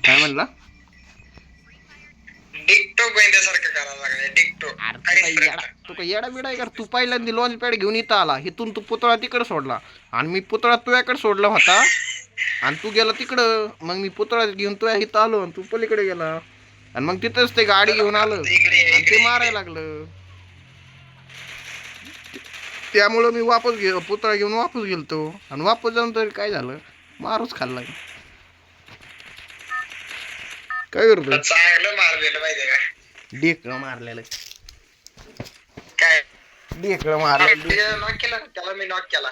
काय म्हणला? डिक्टो बैंद्यासारखं करायला लागलाय डिक्टो. तू काय येडा बिडा आहे का? तू पहिल्यांदा लॉन्च पॅड घेऊन इथं आला, इथून तू पुतळा तिकडे सोडला आणि मी पुतळा तुझ्याकडे सोडला होता आणि तू गेला तिकडं. मग मी पुतळा घेऊन तुझ्या इथं आलो आणि तू पलीकडे गेला आणि मग तिथंच ते गाडी घेऊन आलं आणि ते मारायला लागलं. त्यामुळं मी वापस पुतळा घेऊन वापस गेलतो आणि वापस जाऊन तरी काय झालं, मारूच खाल्ला. काय करतो? चांगलं मारलेलं माहितीये का? ढेकळं मारलेलं. काय ढेकळं मारलेलं. नॉक केला त्याला, मी नॉक केला.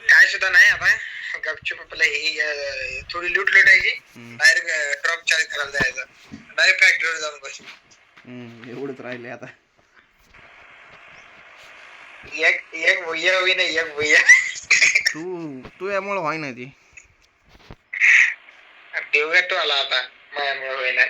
काय सुद्धा नाही आता. गपचूप आपलं ही थोडी लूट लुटायची, डायरेक्ट ड्रॉप चार्ज करायला जायचं, डायरेक्ट फॅक्टरीवर जाऊन बस. एवढंच राहिले आता. एक भुया होई नाही, एक भुया. तू यामुळे व्हाय ना ती देवगट आला आता मायामुळे होई नाही.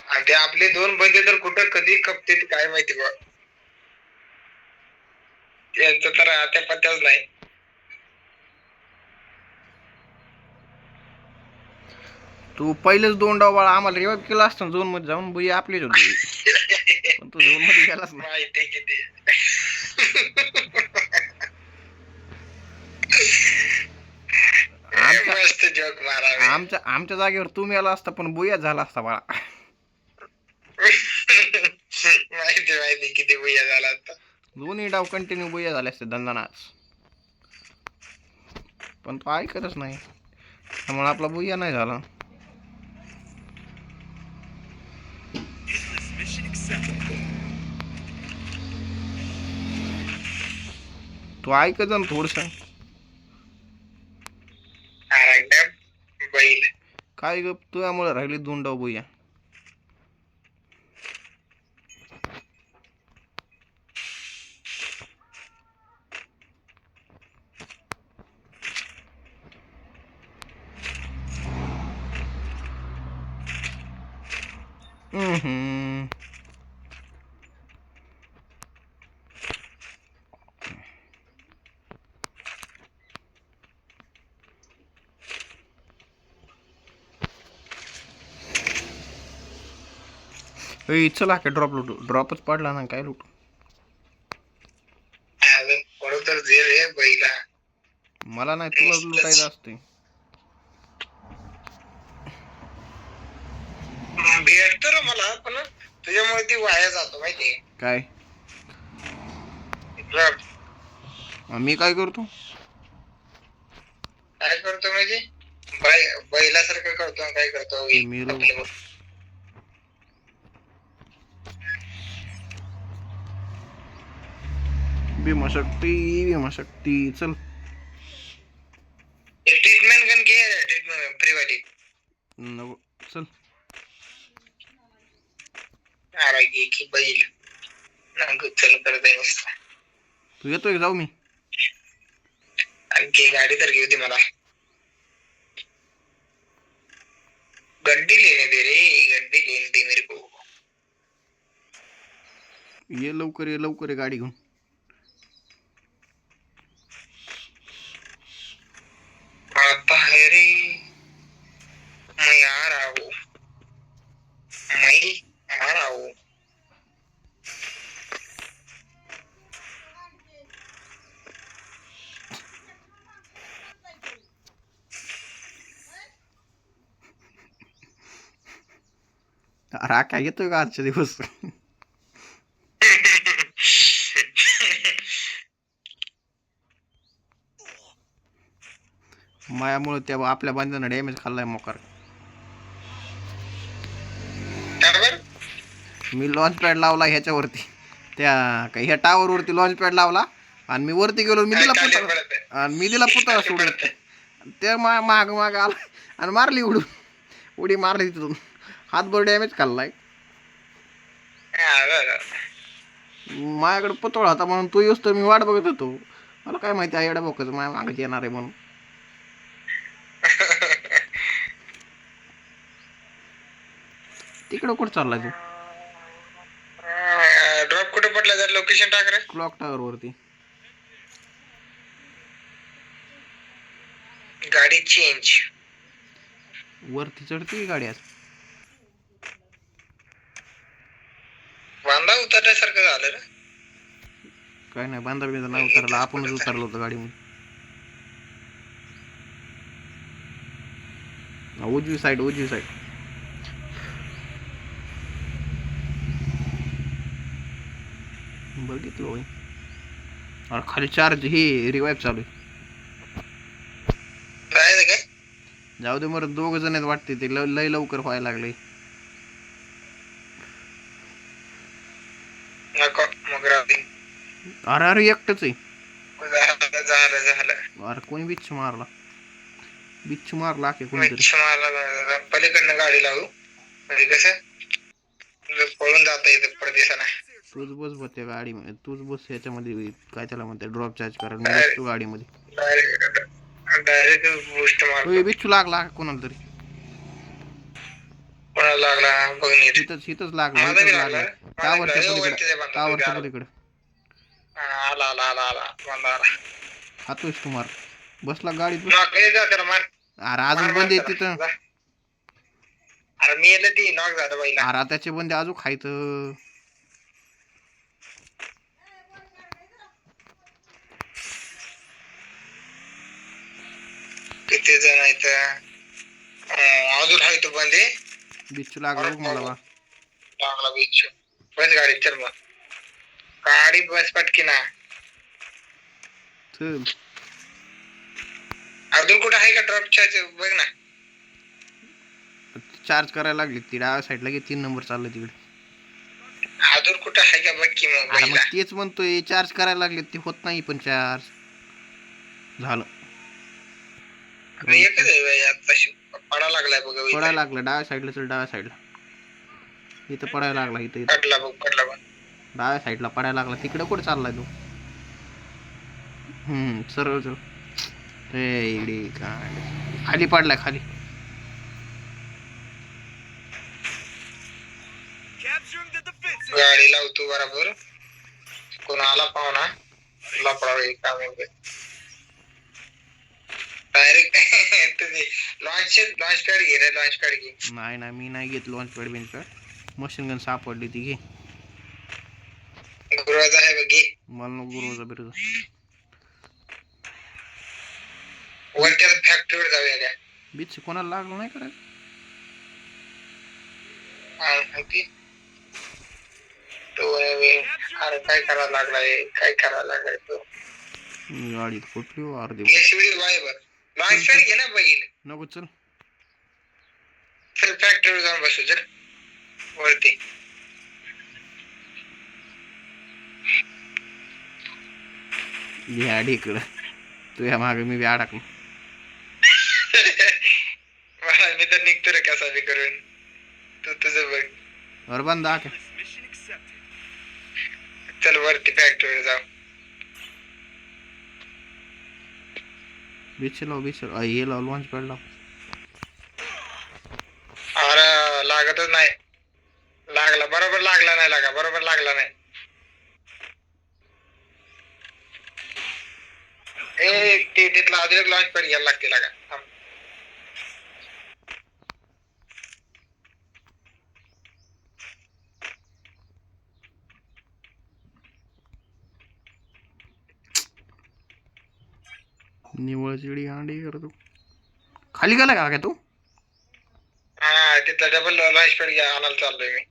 आणि ते आपले दोन बंदे तर कुठं कधी कपते काय माहिती बा. यांचं तर आता पत्ताच नाही. तू पहिलेच 2 डाव बाळा आम्हाला रिवाइव केला असतं झोन मध्ये जाऊन, बुई आपलीच होती. पण तू झोन मध्ये गेलास ना. माहिती किती मस्त जोक मारा. आमच्या जागेवर तू मेला असता पण बुया झाला असता बाळा. माहिती किती बुया झाला असता. दोन्ही डाव कंटिन्यू बुया झाले असते दंदनाच. पण तो ऐकतच नाही, त्यामुळे आपला बुया नाही झाला. तू ऐकत जा ना थोडस. काय ग तुझ्यामुळे राहिली 2 डाव बुया. चला काय ड्रॉप लुटू. ड्रॉपच पडला ना, काय लुटू. तर जे रे बैला मला नाही, तुला लुटायचं असते. भेटतो रे मला, पण तुझ्यामुळे ती वाया जातो माहितीये काय. ड्रॉप. मी काय करतो म्हणजे बैलासारखं करतो, काय करतो भीमाशक्ती चल. ट्रीटमेंट गन घे, ट्रीटमेंट फ्री वाली. चल. आरोग्य की बैल चल करत आहे नुसता. तू येतोय जाऊ मी. आणखी गाडी तर घेऊ दे मला. गड्डी लेने दे रे, गड्डी लेने दे मेरे को. ये लवकर ये गाडी घेऊन. आता है रे मैं आ रहा हूँ, मैं आ रहा हूँ. अरे काय येतोय का आजच्या दिवस. मायामुळे त्या आपल्या बांधवांना डॅमेज खाल्लाय मोकार. मी लॉन्च पॅड लावला ह्याच्यावरती, त्या काही ह्या टावर वरती लॉन्च पॅड लावला आणि मी वरती गेलो. मी दिला पुतळा सोडून. ते माग आला आणि मारली उडी मारली तिथून. हातभर डॅमेज खाल्लाय. माझ्याकडे पुतळा होता म्हणून तो येऊस तर मी वाट बघत होतो. मला काय माहिती आहे एवढ्या बोकाचं माझ्या मागच येणार आहे म्हणून. तिकडं कुठं चाललाय तू. ड्रॉप कुठं स्पॉटला जर लोकेशन टाक रे. क्लॉक टावर वरती. गाडी चेंज. वरती चढती गाडी आज. वांदा उतरल्यासारखं झालं रे. काय नाही बांधा बिंदा नाही उतरला, आपणच उतरलो होतो गाडीमध्ये. उजवी साईड. बघितलं होय. अरे खाली चार्ज ही रिवाईव्ह चालू आहे. जायचं काय? जाऊ दे मग, 2 जण आहेत वाटते ते, लय लवकर व्हायला लागले. नको मग राहू दे. अरे एकटच आहे. झालं. अरे कोणी बिच्छ मारला की कोणीतरी. मला पलीकडनं गाडी लावू म्हणजे कसं पळून जाता येतं परदेशाला. तूच बस बघ त्या गाडीमध्ये, तूच बस याच्यामध्ये, काय त्याला म्हणते, ड्रॉप चार्ज करायला. मी बसतो गाडीमध्ये. डायरेक्ट बूस्ट मारतो. बिच्छू लागला कोणाला तरी. कोणाला लागला बघ नीट. हिथंच लागला. टावरच्या पलीकडे. आला बंदा. हातोस तू मार. बसला गाडीत. मार. अरे अजून बंदे तिथं. अरे मी येलं ती नॉक झालं पहिला. अरे त्याचे बंदे अजून खायचं. किती जण आहेत अजून आहे तो बंदे. बिच्छू लागला मला बा. लागला बिच्छू. बस गाडी चल मग. गाडी बस पटकी ना. चल. अजून कुठं आहे का ड्रॉप चार्ज बघ ना. चार्ज करायला लागली ती डाव्या साईडला, 3 नंबर चाललं तिकडे. अजून कुठं आहे का बघ की मग. मग तेच म्हणतोय, चार्ज करायला लागले ते, होत नाही पण चार्ज. झालं. एकच आहे आताशी पडा लागलाय बघ. पडायला लागला डाव्या साईडला. चल डाव्या साईडला. इथं पडायला लागला. इथं पडला बघ डाव्या साईडला पडायला लागला. तिकडे कुठे चाललाय तू? सरळ चल. इकडे काय खाली पडलाय खाली. गाडी लावतो बरोबर. कोण आला पाहुणा लपडा काम डायरेक्ट लॉन्च पॅड घे रे. लॉन्च पॅड घे. नाही मी नाही घेत launch pad बिंच pad. Machine gun सापडली ती घे. गुरुवाचा आहे बघ घे. मला नको गुरुवाचा बिरुजा. वरच्या फॅक्टरीवर जाऊया. बीच कोणाला लागलं नाही करायचं. अरे काय करायला लागलाय तो. गाडीत फुटली अर्धी. लॉन्च पॅड घे ना बैल. नको चल. चल फॅक्टरीवर जाऊन बसू. चल वरती. बिहाडी इकडं. तुझ्या मागे मी बी अडकलो. मी तर निघतो रे कसा बी करून. तू तुझं बघ. वर बंद आके. चल वरती फॅक्टरीवर जाऊ. बीच हे लाव लॉन्च पॅड लाव. अरे लागतच नाही. लागला बरोबर लागला नाही. तिथला अजून एक लॉन्च पॅड घ्यायला लागते लागा. निवळ चिडी अंडी करतो. खाली गेला का काय तू? हा तिथला डबल लॉन्च पॅड घ्या आणायला चाललोय मी.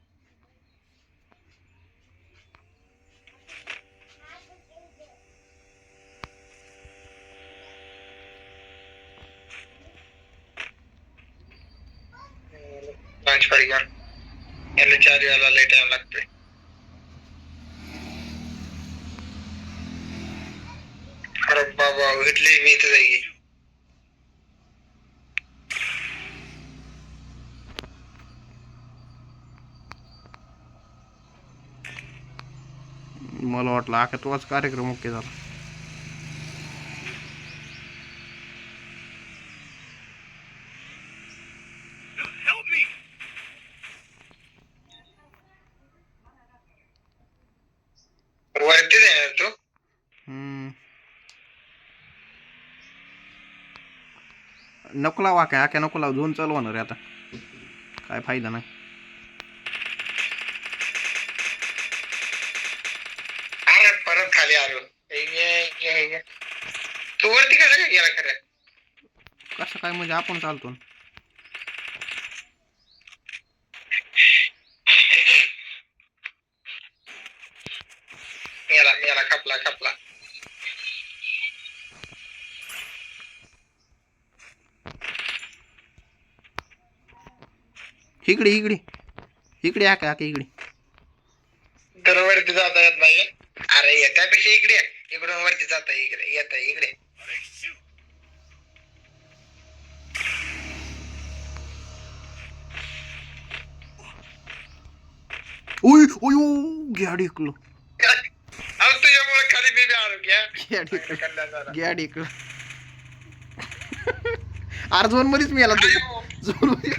लॉन्च पॅड घ्या. याला चार्ज व्हायला लय टाइम लागतोय. अरे बाबा भेटली मी इथं जाई. मला वाटलं आका तोच कार्यक्रम ओके झाला. नको लावा काय आख्या नको लाव झोन चालू होणार आहे आता काय फायदा नाही अरे परत खाली आलो तू वरती कसं काय गेला खरं कसं काय म्हणजे आपण चालतो मेला खपला इकडे इकडे इकडे आका इकडे तर वरती जाता येत नाही अरे त्यापेक्षा इकडे इकडून वरती जाता इकडे येता इकडे ओय ओय गाडी इकलो अहो तुझ्यामुळे खाली मी आलो गाडी इकलो अरे झोन मध्येच मी आला तू झोन मध्ये